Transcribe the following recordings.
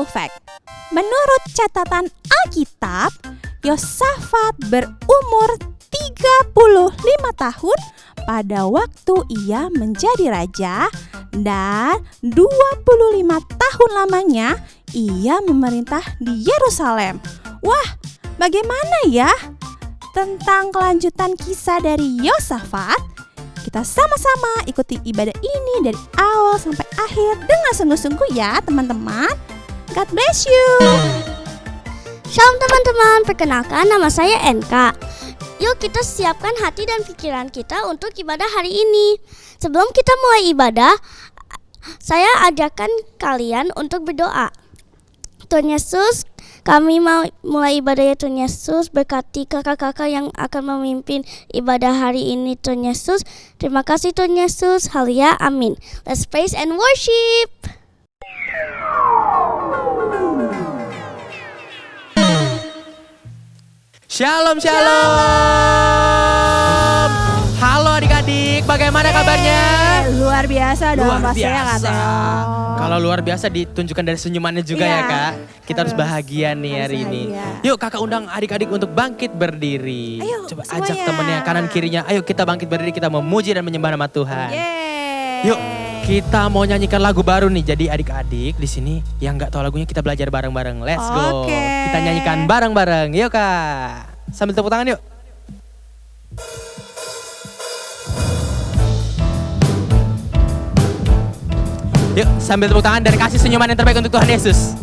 Bible Fact. Menurut catatan Alkitab, Yosafat berumur 35 tahun pada waktu ia menjadi raja dan 25 tahun lamanya ia memerintah di Yerusalem. Wah, bagaimana ya tentang kelanjutan kisah dari Yosafat? Kita sama-sama ikuti ibadah ini dari awal sampai akhir dengan sungguh-sungguh ya teman-teman. God bless you. Shalom teman-teman, perkenalkan nama saya NK. Yuk kita siapkan hati dan pikiran kita untuk ibadah hari ini. Sebelum kita mulai ibadah, saya ajakkan kalian untuk berdoa. Tuhan Yesus, kami mau mulai ibadah ya Tuhan Yesus. Berkati kakak-kakak yang akan memimpin ibadah hari ini Tuhan Yesus. Terima kasih Tuhan Yesus. Haleluya, amin. Let's praise and worship. Shalom, shalom. Halo adik-adik, bagaimana kabarnya? Luar biasa dong Luar pastinya Kak biasa. Teo. Kalau luar biasa ditunjukkan dari senyumannya juga ya Iya. Kak. Kita harus bahagia nih hari harus ini. bahagia. Yuk kakak undang adik-adik untuk bangkit berdiri. Ayo, Coba semuanya. ajak temennya kanan kirinya. Ayo kita bangkit berdiri, kita memuji dan menyembah nama Tuhan. Yeay. Yuk kita mau nyanyikan lagu baru nih. Jadi adik-adik di sini yang nggak tahu lagunya kita belajar bareng-bareng. Let's go. Oke. Kita nyanyikan bareng-bareng. Yuk Kak. Sambil tepuk tangan yuk. Yuk sambil tepuk tangan dan kasih senyuman yang terbaik untuk Tuhan Yesus.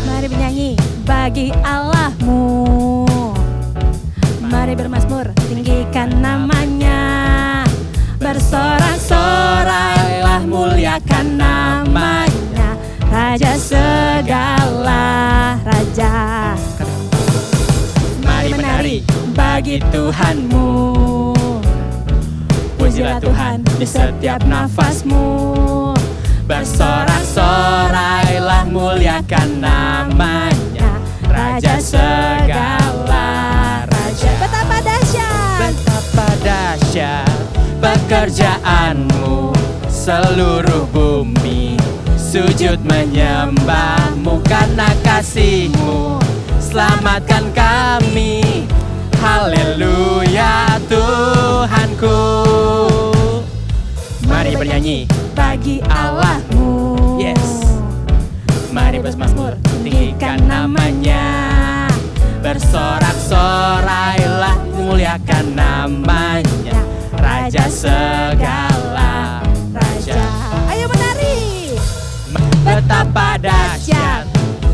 Mari bernyanyi bagi Allahmu. Mari bermazmur, tinggikan namanya. Bersorak-sorailah, muliakan namanya. Raja segala raja. Mari menari bagi Tuhanmu. Pujilah Tuhan di setiap nafasmu. Bersorak-sorailah, muliakan namanya. Raja segala raja. Betapa dahsyat, Betapa dahsyat pekerjaanmu, seluruh bumi sujud menyembahmu karena kasihmu. Selamatkan kami, haleluya Tuhanku. Mari bernyanyi bagi Allahmu. Yes. Mari bermazmur, tinggikan namanya. Bersorak-sorailah, muliakan namanya. Raja segala raja. Ayo menari. Betapa dahsyat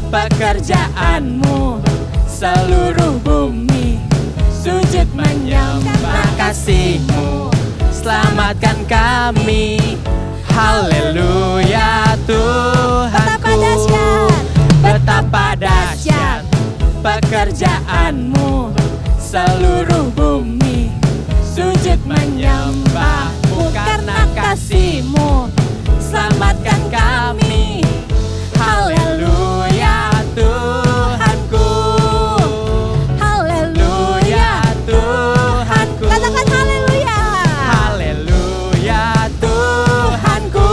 pekerjaanmu, seluruh bumi sujud menyembah kasihmu. Selamatkan kami, haleluya Tuhanku. Betapa dahsyat pekerjaanmu, seluruh bumi sujud menyembahmu karena kasihmu. Selamatkan kami, haleluya Tuhanku. Haleluya Tuhanku. Katakan haleluya. Haleluya Tuhanku.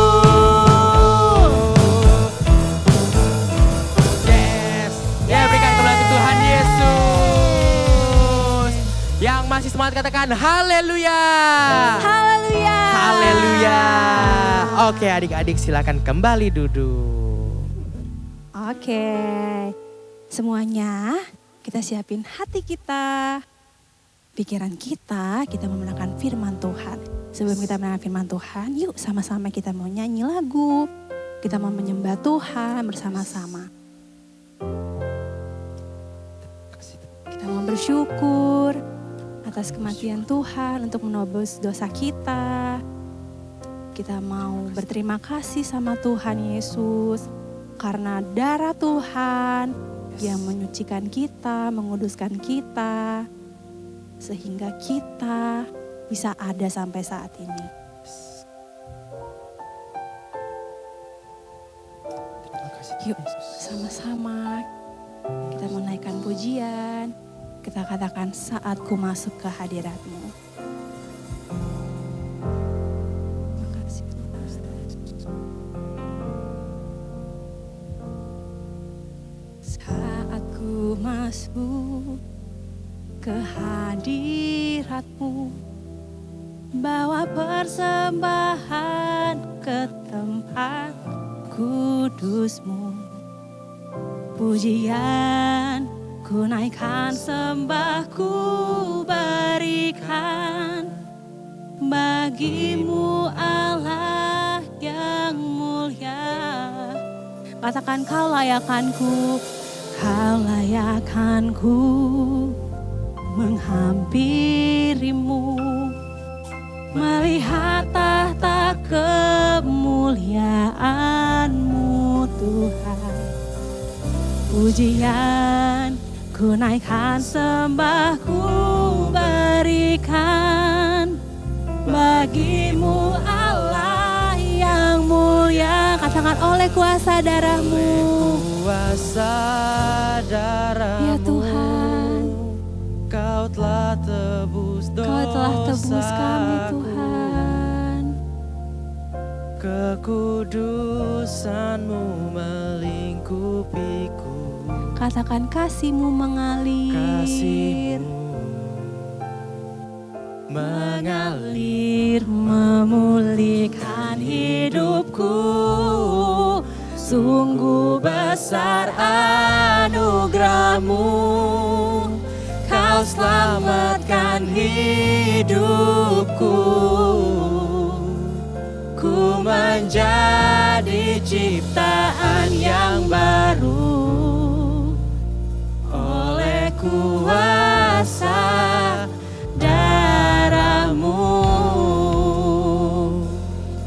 Yes. Ya, berikan kemuliaan untuk Tuhan Yesus. Yang masih semangat katakan haleluya. Haleluya. Haleluya. Oke adik-adik silakan kembali duduk. Oke. Semuanya kita siapin hati kita, pikiran kita mau mendengarkan firman Tuhan. Sebelum kita mendengarkan firman Tuhan, yuk sama-sama kita mau nyanyi lagu. Kita mau menyembah Tuhan bersama-sama. Kita mau bersyukur atas kematian Tuhan untuk menebus dosa kita. Kita mau berterima kasih sama Tuhan Yesus karena darah Tuhan yang menyucikan kita, menguduskan kita, sehingga kita bisa ada sampai saat ini. Yuk sama-sama kita menaikkan pujian, kita katakan saat ku masuk ke hadirat-Mu. Terima kasih Tuhan. ke hadirat-Mu, bawa persembahan ke tempat kudus-Mu. Pujian ku naikkan, sembah ku berikan bagi-Mu Allah yang mulia. Katakan, Kau layakanku, Kau layakanku menghampiri-Mu, melihat tahta kemuliaan-Mu Tuhan. Pujian ku naikkan, sembah ku berikan bagi-Mu Allah yang mulia. Katakan, oleh kuasa darah-Mu, Kuasa darah-Mu, ya Tuhan, Kau telah tebus dosaku. Kau telah tebus kami Tuhan. Kekudusan-Mu melingkupiku. Katakan, kasih-Mu mengalir, Kasih-Mu mengalir, memulihkan hidupku. Sungguh besar anugerah-Mu, Kau selamatkan hidupku. Ku menjadi ciptaan yang baru oleh kuasa darah-Mu.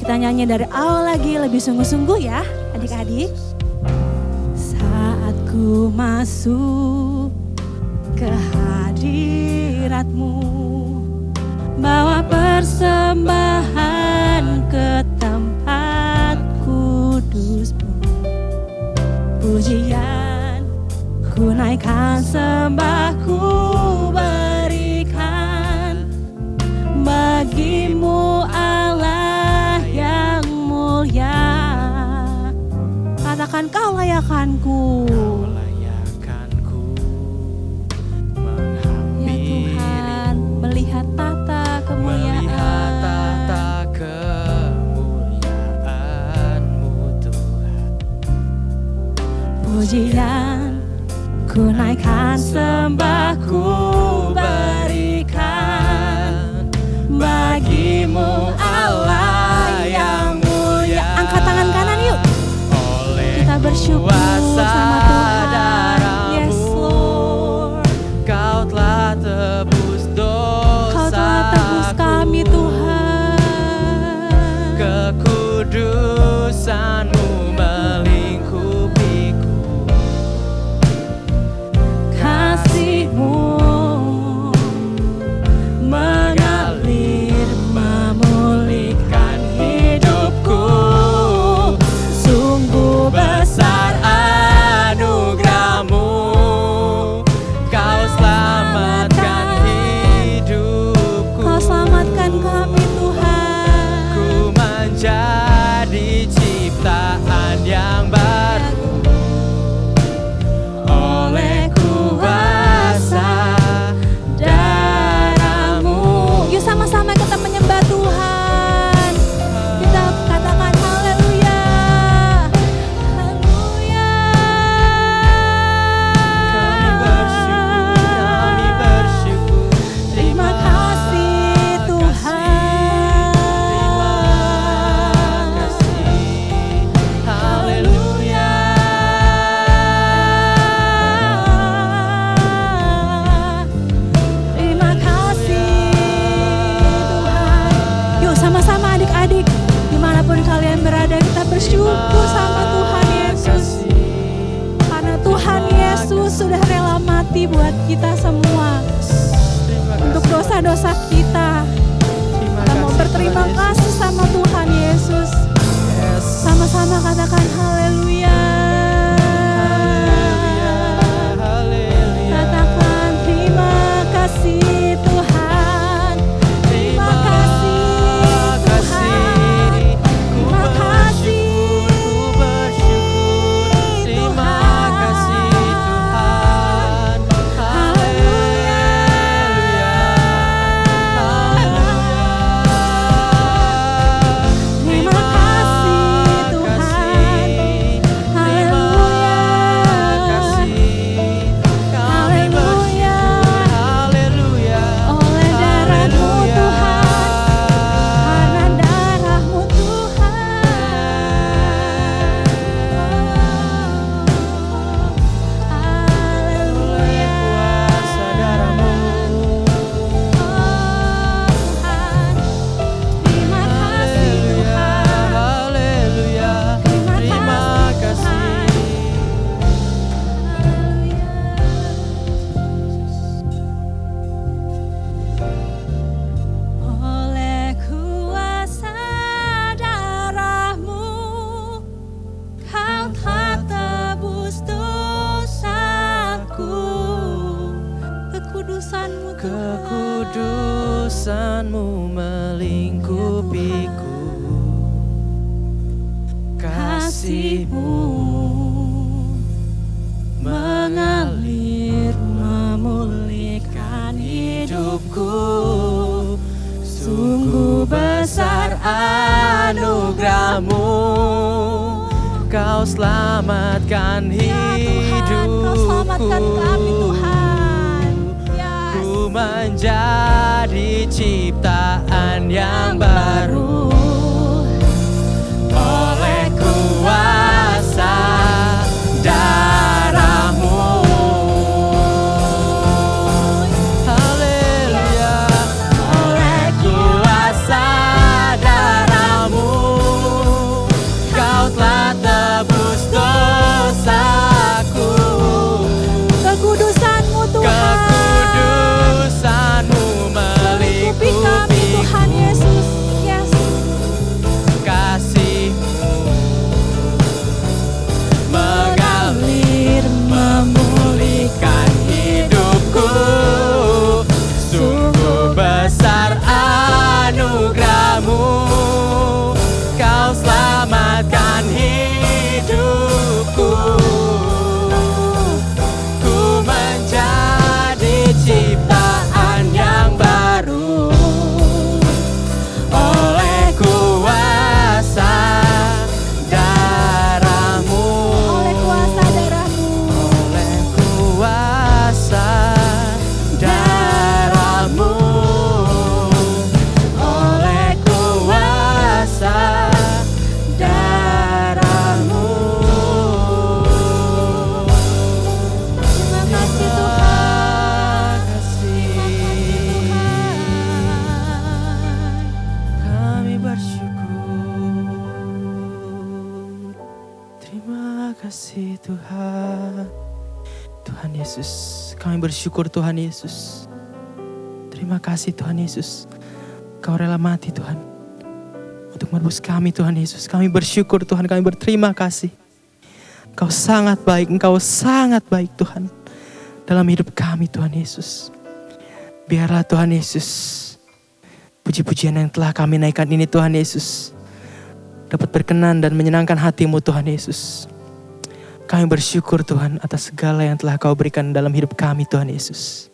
Kita nyanyi dari awal lagi, lebih sungguh-sungguh ya adik-adik. Saat ku masuk ke hadirat-Mu, bawa persembahan ke tempat kudus-Mu. Pujian ku naikkan, sembah ku berikan bagi-Mu Allah yang mulia. Katakan, Kau layakanku, ya Tuhan, melihat tahta kemuliaan-Mu Tuhan. pujian ku naikkan, sembah ku berikan bagi-Mu Allah yang mulia. Angkat tangan kanan yuk, kita bersyukur sama Tuhan. Yes Lord, Kau telah tebus dosa. Kau telah tebus kami Tuhan. Kekudusan-Mu melingkupiku. Kasih-Mu mengalir, memulihkan hidupku. Sungguh besar anugerah-Mu, Kau selamatkan hidupku. Kau selamatkan kami Tuhan. Ku menjadi ciptaan yang baru oleh kuasa darah-Mu. Yuk sama-sama kita menyembah Tuhan. Kita katakan haleluya, haleluya. Kami bersyukur, Terima kasih Tuhan. terima kasih. Haleluya. Terima kasih Tuhan. Yuk sama-sama adik-adik, dimanapun kalian berada, kita bersyukur sama Tuhan Yesus. Karena Tuhan Yesus sudah rela mati buat kita semua, untuk dosa-dosa kita. Kita mau berterima kasih sama Tuhan Yesus. Sama-sama katakan haleluya. Katakan terima kasih Tuhan. Terima kasih Tuhan. Terima kasih Terima kasih Tuhan. Kekudusanmu Tuhan. Kekudusanmu melingkupiku. Kasih-Mu mengalir memulihkan hidupku. Sungguh besar anugerah-Mu, Kau selamatkan hidupku. Kau selamatkan kami Tuhan. Yes. Ku menjadi ciptaan yang baru oleh kuasa darah-Mu. Haleluya. Oleh kuasa darah-Mu, Kau telah tebus dosaku. Kekudusanmu Tuhan. Kekudusan-Mu Melingkupi kami Tuhan melingkupiku. Yesus. Yes. Kasih-Mu mengalir memulihkan hidupku. Sungguh besar anugerah-Mu, Kau selamatkan hidupku. Ku menjadi ciptaan yang baru oleh kuasa darah-Mu. Oleh kuasa darah-Mu. Oleh kuasa darah-Mu. Oleh kuasa darah-Mu. Terima kasih Tuhan. Kami bersyukur. Terima kasih Tuhan. Tuhan Yesus, kami bersyukur Tuhan Yesus. Terima kasih Tuhan Yesus. Kau rela mati Tuhan untuk menebus kami Tuhan Yesus. Kami bersyukur Tuhan, kami berterima kasih. Kau sangat baik, Engkau sangat baik Tuhan dalam hidup kami Tuhan Yesus. Biarlah Tuhan Yesus, puji-pujian yang telah kami naikkan ini Tuhan Yesus dapat berkenan dan menyenangkan hati-Mu Tuhan Yesus. Kami bersyukur Tuhan atas segala yang telah Kau berikan dalam hidup kami Tuhan Yesus.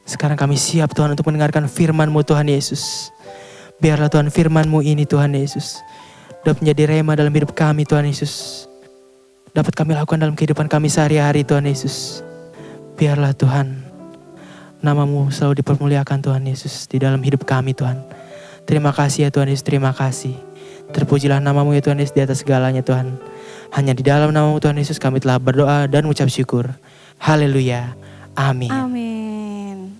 Sekarang kami siap Tuhan untuk mendengarkan firman-Mu Tuhan Yesus. Biarlah Tuhan firman-Mu ini Tuhan Yesus dapat menjadi rema dalam hidup kami Tuhan Yesus. Dapat kami lakukan dalam kehidupan kami sehari-hari Tuhan Yesus. Biarlah Tuhan nama-Mu selalu dipermuliakan Tuhan Yesus di dalam hidup kami Tuhan. Terima kasih ya Tuhan Yesus, terima kasih. Terpujilah nama-Mu ya Tuhan Yesus di atas segalanya Tuhan. Hanya di dalam nama-Mu Tuhan Yesus kami telah berdoa dan ucap syukur. Haleluya. Amin. Amin.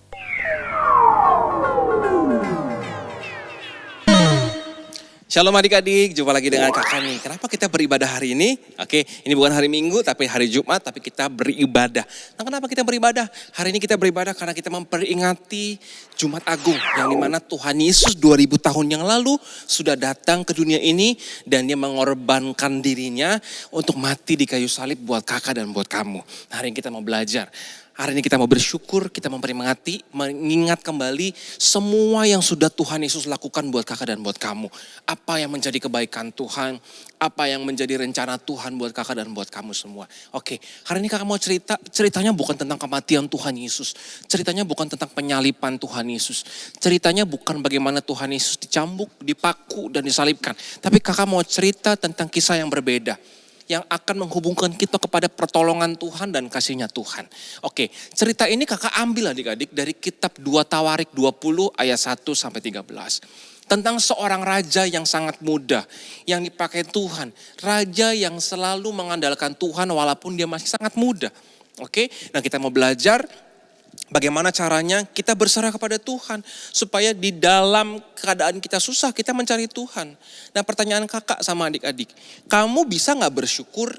Shalom adik-adik, jumpa lagi dengan kakak nih. Kenapa kita beribadah hari ini? Oke, ini bukan hari Minggu tapi hari Jumat, tapi kita beribadah. Nah, kenapa kita beribadah? Hari ini kita beribadah karena kita memperingati Jumat Agung, yang dimana Tuhan Yesus 2000 tahun yang lalu sudah datang ke dunia ini dan Dia mengorbankan dirinya untuk mati di kayu salib buat kakak dan buat kamu. Nah, hari ini kita mau belajar. Hari ini kita mau bersyukur, kita memperingati, mengingat kembali semua yang sudah Tuhan Yesus lakukan buat kakak dan buat kamu. Apa yang menjadi kebaikan Tuhan, apa yang menjadi rencana Tuhan buat kakak dan buat kamu semua. Oke, hari ini kakak mau ceritanya bukan tentang kematian Tuhan Yesus. Ceritanya bukan tentang penyalipan Tuhan Yesus. Ceritanya bukan bagaimana Tuhan Yesus dicambuk, dipaku dan disalibkan. Tapi kakak mau cerita tentang kisah yang berbeda, yang akan menghubungkan kita kepada pertolongan Tuhan dan kasih-Nya Tuhan. Oke, cerita ini kakak ambil adik-adik dari kitab 2 Tawarik 20 ayat 1 sampai 13. Tentang seorang raja yang sangat muda, yang dipakai Tuhan. Raja yang selalu mengandalkan Tuhan walaupun dia masih sangat muda. Oke, nah kita mau belajar bagaimana caranya kita berserah kepada Tuhan. Supaya di dalam keadaan kita susah, kita mencari Tuhan. Nah, pertanyaan kakak sama adik-adik, kamu bisa gak bersyukur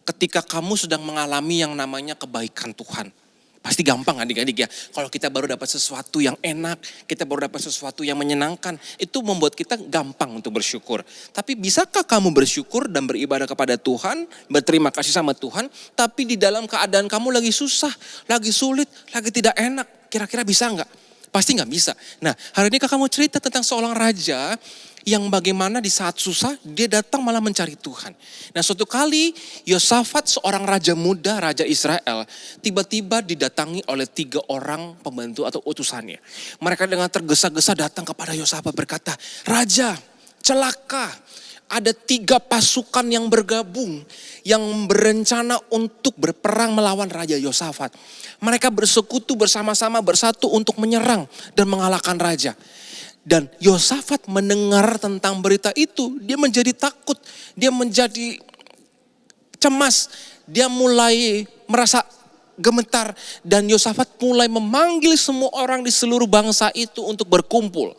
ketika kamu sedang mengalami yang namanya kebaikan Tuhan? Pasti gampang adik-adik ya. Kalau kita baru dapat sesuatu yang enak, kita baru dapat sesuatu yang menyenangkan, itu membuat kita gampang untuk bersyukur. Tapi bisakah kamu bersyukur dan beribadah kepada Tuhan, berterima kasih sama Tuhan, tapi di dalam keadaan kamu lagi susah, lagi sulit, lagi tidak enak? Kira-kira bisa nggak? Pasti nggak bisa. Nah, hari ini kakak mau cerita tentang seorang raja yang bagaimana di saat susah dia datang malah mencari Tuhan. Nah, suatu kali Yosafat seorang raja muda, raja Israel, tiba-tiba didatangi oleh 3 orang pembantu atau utusannya. Mereka dengan tergesa-gesa datang kepada Yosafat berkata, "Raja, celaka. Ada 3 pasukan yang bergabung yang berencana untuk berperang melawan Raja Yosafat. Mereka bersekutu bersama-sama bersatu untuk menyerang dan mengalahkan raja." Dan Yosafat mendengar tentang berita itu, dia menjadi takut, dia menjadi cemas, dia mulai merasa gemetar. Dan Yosafat mulai memanggil semua orang di seluruh bangsa itu untuk berkumpul.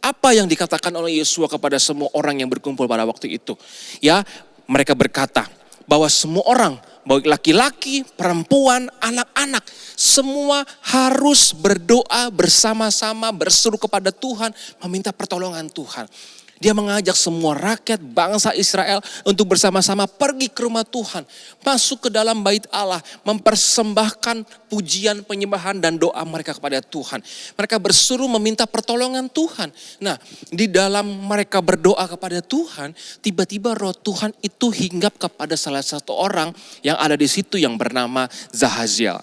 Apa yang dikatakan oleh Yosua kepada semua orang yang berkumpul pada waktu itu? Ya, mereka berkata bahwa semua orang, baik laki-laki, perempuan, anak-anak, semua harus berdoa bersama-sama, berseru kepada Tuhan, meminta pertolongan Tuhan. Dia mengajak semua rakyat bangsa Israel untuk bersama-sama pergi ke rumah Tuhan. Masuk ke dalam bait Allah, mempersembahkan pujian, penyembahan dan doa mereka kepada Tuhan. Mereka berseru meminta pertolongan Tuhan. Nah, di dalam mereka berdoa kepada Tuhan, tiba-tiba roh Tuhan itu hinggap kepada salah satu orang yang ada di situ yang bernama Zahaziel.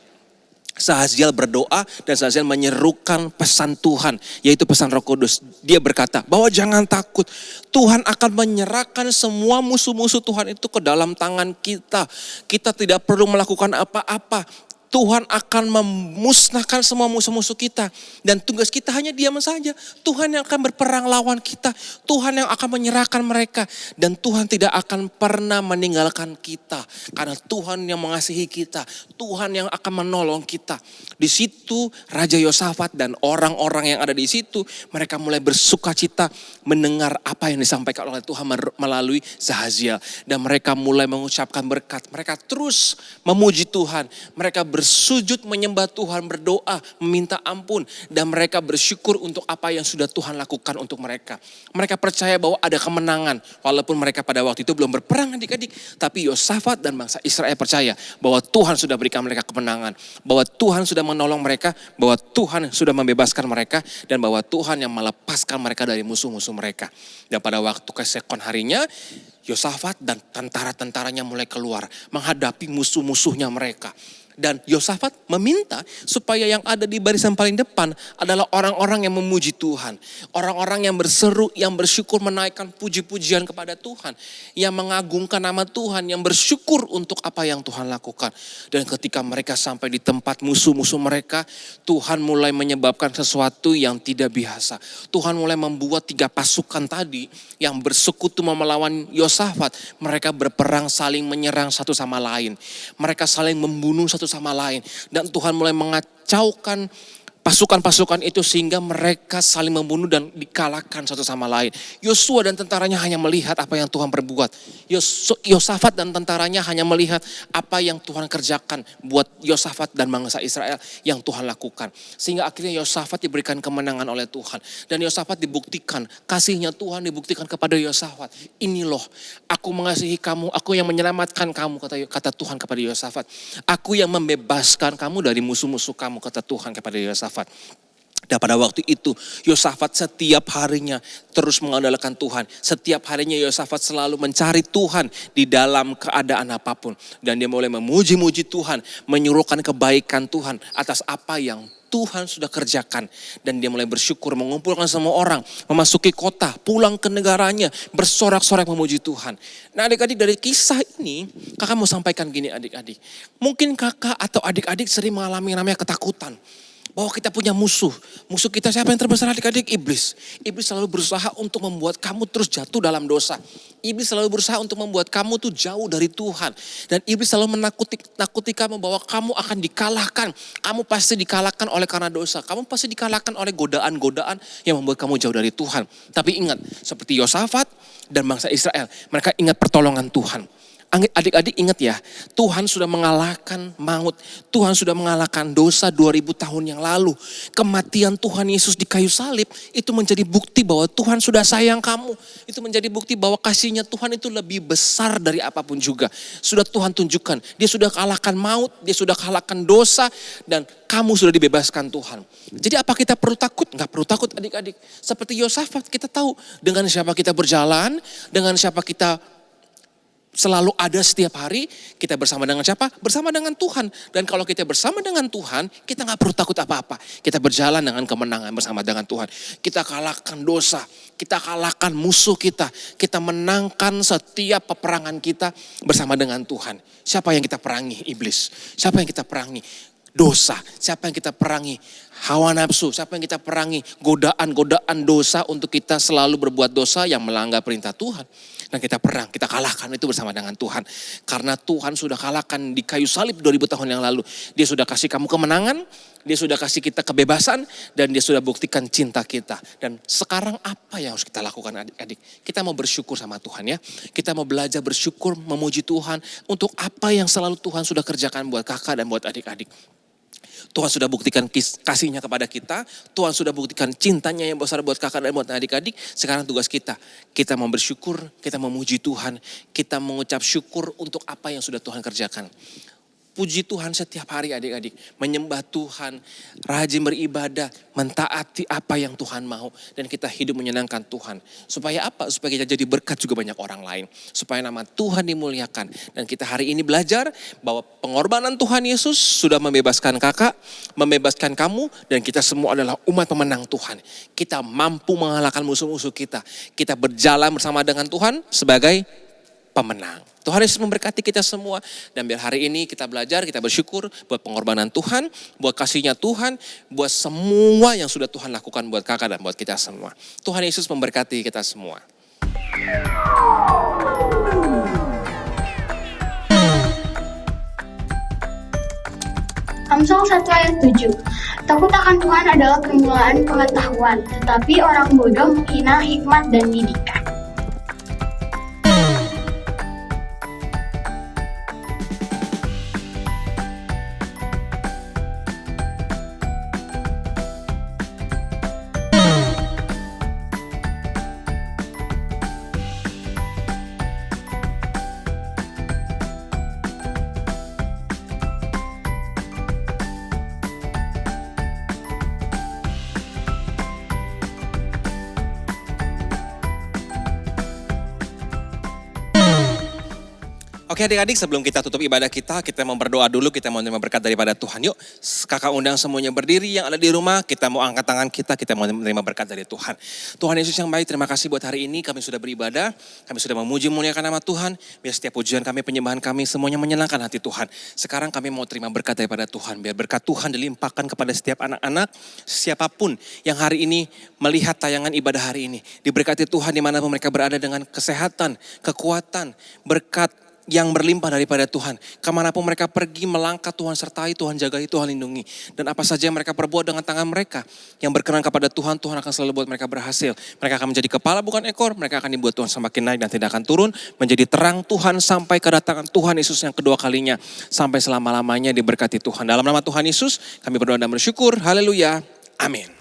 Zahaziel berdoa dan Zahaziel menyerukan pesan Tuhan, yaitu pesan Roh Kudus. Dia berkata bahwa jangan takut, Tuhan akan menyerahkan semua musuh-musuh Tuhan itu ke dalam tangan kita. Kita tidak perlu melakukan apa-apa. Tuhan akan memusnahkan semua musuh-musuh kita. Dan tugas kita hanya diam saja. Tuhan yang akan berperang lawan kita. Tuhan yang akan menyerahkan mereka. Dan Tuhan tidak akan pernah meninggalkan kita. Karena Tuhan yang mengasihi kita. Tuhan yang akan menolong kita. Di situ Raja Yosafat dan orang-orang yang ada di situ. Mereka mulai bersuka cita mendengar apa yang disampaikan oleh Tuhan melalui Zahaziel. Dan mereka mulai mengucapkan berkat. Mereka terus memuji Tuhan. Mereka bersujud menyembah Tuhan, berdoa, meminta ampun. Dan mereka bersyukur untuk apa yang sudah Tuhan lakukan untuk mereka. Mereka percaya bahwa ada kemenangan. Walaupun mereka pada waktu itu belum berperang adik-adik. Tapi Yosafat dan bangsa Israel percaya bahwa Tuhan sudah berikan mereka kemenangan. Bahwa Tuhan sudah menolong mereka. Bahwa Tuhan sudah membebaskan mereka. Dan bahwa Tuhan yang melepaskan mereka dari musuh-musuh mereka. Dan pada waktu keesokan harinya, Yosafat dan tentara-tentaranya mulai keluar menghadapi musuh-musuhnya mereka. Dan Yosafat meminta supaya yang ada di barisan paling depan adalah orang-orang yang memuji Tuhan. Orang-orang yang berseru, yang bersyukur menaikkan puji-pujian kepada Tuhan. Yang mengagungkan nama Tuhan, yang bersyukur untuk apa yang Tuhan lakukan. Dan ketika mereka sampai di tempat musuh-musuh mereka, Tuhan mulai menyebabkan sesuatu yang tidak biasa. Tuhan mulai membuat 3 pasukan tadi yang bersekutu melawan Yosafat. Mereka berperang saling menyerang satu sama lain. Mereka saling membunuh satu sama lain. Dan Tuhan mulai mengacaukan pasukan-pasukan itu sehingga mereka saling membunuh dan dikalahkan satu sama lain. Yosua dan tentaranya hanya melihat apa yang Tuhan perbuat. Yosafat dan tentaranya hanya melihat apa yang Tuhan kerjakan buat Yosafat dan bangsa Israel yang Tuhan lakukan. Sehingga akhirnya Yosafat diberikan kemenangan oleh Tuhan. Dan Yosafat dibuktikan, kasihnya Tuhan dibuktikan kepada Yosafat. Ini loh, aku mengasihi kamu, aku yang menyelamatkan kamu, kata Tuhan kepada Yosafat. Aku yang membebaskan kamu dari musuh-musuh kamu, kata Tuhan kepada Yosafat. Dan pada waktu itu Yosafat setiap harinya terus mengandalkan Tuhan. Setiap harinya Yosafat selalu mencari Tuhan di dalam keadaan apapun. Dan dia mulai memuji-muji Tuhan, menyuruhkan kebaikan Tuhan atas apa yang Tuhan sudah kerjakan. Dan dia mulai bersyukur, mengumpulkan semua orang, memasuki kota, pulang ke negaranya, bersorak-sorak memuji Tuhan. Nah adik-adik, dari kisah ini kakak mau sampaikan gini adik-adik. Mungkin kakak atau adik-adik sering mengalami namanya ketakutan. Bahwa kita punya musuh. Musuh kita siapa yang terbesar adik-adik? Iblis. Iblis selalu berusaha untuk membuat kamu terus jatuh dalam dosa. Iblis selalu berusaha untuk membuat kamu tuh jauh dari Tuhan. Dan iblis selalu menakuti kamu bahwa kamu akan dikalahkan. Kamu pasti dikalahkan oleh karena dosa. Kamu pasti dikalahkan oleh godaan-godaan yang membuat kamu jauh dari Tuhan. Tapi ingat, seperti Yosafat dan bangsa Israel, mereka ingat pertolongan Tuhan. Adik-adik ingat ya, Tuhan sudah mengalahkan maut. Tuhan sudah mengalahkan dosa 2000 tahun yang lalu. Kematian Tuhan Yesus di kayu salib itu menjadi bukti bahwa Tuhan sudah sayang kamu. Itu menjadi bukti bahwa kasihnya Tuhan itu lebih besar dari apapun juga. Sudah Tuhan tunjukkan, dia sudah kalahkan maut, dia sudah kalahkan dosa, dan kamu sudah dibebaskan Tuhan. Jadi apa kita perlu takut? Enggak perlu takut adik-adik. Seperti Yosafat, kita tahu dengan siapa kita berjalan, dengan siapa kita selalu ada setiap hari. Kita bersama dengan siapa? Bersama dengan Tuhan. Dan kalau kita bersama dengan Tuhan, kita gak perlu takut apa-apa. Kita berjalan dengan kemenangan bersama dengan Tuhan. Kita kalahkan dosa, kita kalahkan musuh kita. Kita menangkan setiap peperangan kita bersama dengan Tuhan. Siapa yang kita perangi? Iblis. Siapa yang kita perangi? Dosa. Siapa yang kita perangi? Hawa nafsu. Siapa yang kita perangi? Godaan-godaan dosa untuk kita selalu berbuat dosa yang melanggar perintah Tuhan. Dan kita perang, kita kalahkan itu bersama dengan Tuhan. Karena Tuhan sudah kalahkan di kayu salib 2000 tahun yang lalu. Dia sudah kasih kamu kemenangan, dia sudah kasih kita kebebasan, dan dia sudah buktikan cinta kita. Dan sekarang apa yang harus kita lakukan adik-adik? Kita mau bersyukur sama Tuhan ya. Kita mau belajar bersyukur, memuji Tuhan untuk apa yang selalu Tuhan sudah kerjakan buat kakak dan buat adik-adik. Tuhan sudah buktikan kasihnya kepada kita. Tuhan sudah buktikan cintanya yang besar buat kakak dan buat adik-adik. Sekarang tugas kita. Kita mau bersyukur, kita memuji Tuhan. Kita mengucap syukur untuk apa yang sudah Tuhan kerjakan. Puji Tuhan setiap hari adik-adik. Menyembah Tuhan, rajin beribadah, mentaati apa yang Tuhan mau. Dan kita hidup menyenangkan Tuhan. Supaya apa? Supaya kita jadi berkat juga banyak orang lain. Supaya nama Tuhan dimuliakan. Dan kita hari ini belajar bahwa pengorbanan Tuhan Yesus sudah membebaskan kakak, membebaskan kamu. Dan kita semua adalah umat pemenang Tuhan. Kita mampu mengalahkan musuh-musuh kita. Kita berjalan bersama dengan Tuhan sebagai pemenang. Tuhan Yesus memberkati kita semua. Dan biar hari ini kita belajar, kita bersyukur buat pengorbanan Tuhan, buat kasihnya Tuhan, buat semua yang sudah Tuhan lakukan buat kakak dan buat kita semua. Tuhan Yesus memberkati kita semua. Amsal 1 ayat 7. Takut akan Tuhan adalah permulaan pengetahuan, tetapi orang bodoh menghina hikmat dan didikan. Oke adik-adik, sebelum kita tutup ibadah kita mau berdoa dulu, kita mau menerima berkat daripada Tuhan. Yuk, kakak undang semuanya berdiri yang ada di rumah, kita mau angkat tangan kita mau menerima berkat dari Tuhan. Tuhan Yesus yang baik, terima kasih buat hari ini kami sudah beribadah, kami sudah memuji memuliakan nama Tuhan. Biar setiap pujian kami, penyembahan kami semuanya menyenangkan hati Tuhan. Sekarang kami mau terima berkat daripada Tuhan, biar berkat Tuhan dilimpahkan kepada setiap anak-anak, siapapun yang hari ini melihat tayangan ibadah hari ini. Diberkati Tuhan dimanapun mereka berada dengan kesehatan, kekuatan, berkat yang berlimpah daripada Tuhan. Kemanapun mereka pergi, melangkah, Tuhan sertai, Tuhan jagai, Tuhan lindungi. Dan apa saja yang mereka perbuat dengan tangan mereka yang berkenan kepada Tuhan, Tuhan akan selalu buat mereka berhasil. Mereka akan menjadi kepala bukan ekor, mereka akan dibuat Tuhan semakin naik dan tidak akan turun. Menjadi terang Tuhan sampai kedatangan Tuhan Yesus yang kedua kalinya. Sampai selama-lamanya diberkati Tuhan. Dalam nama Tuhan Yesus kami berdoa dan bersyukur. Haleluya. Amin.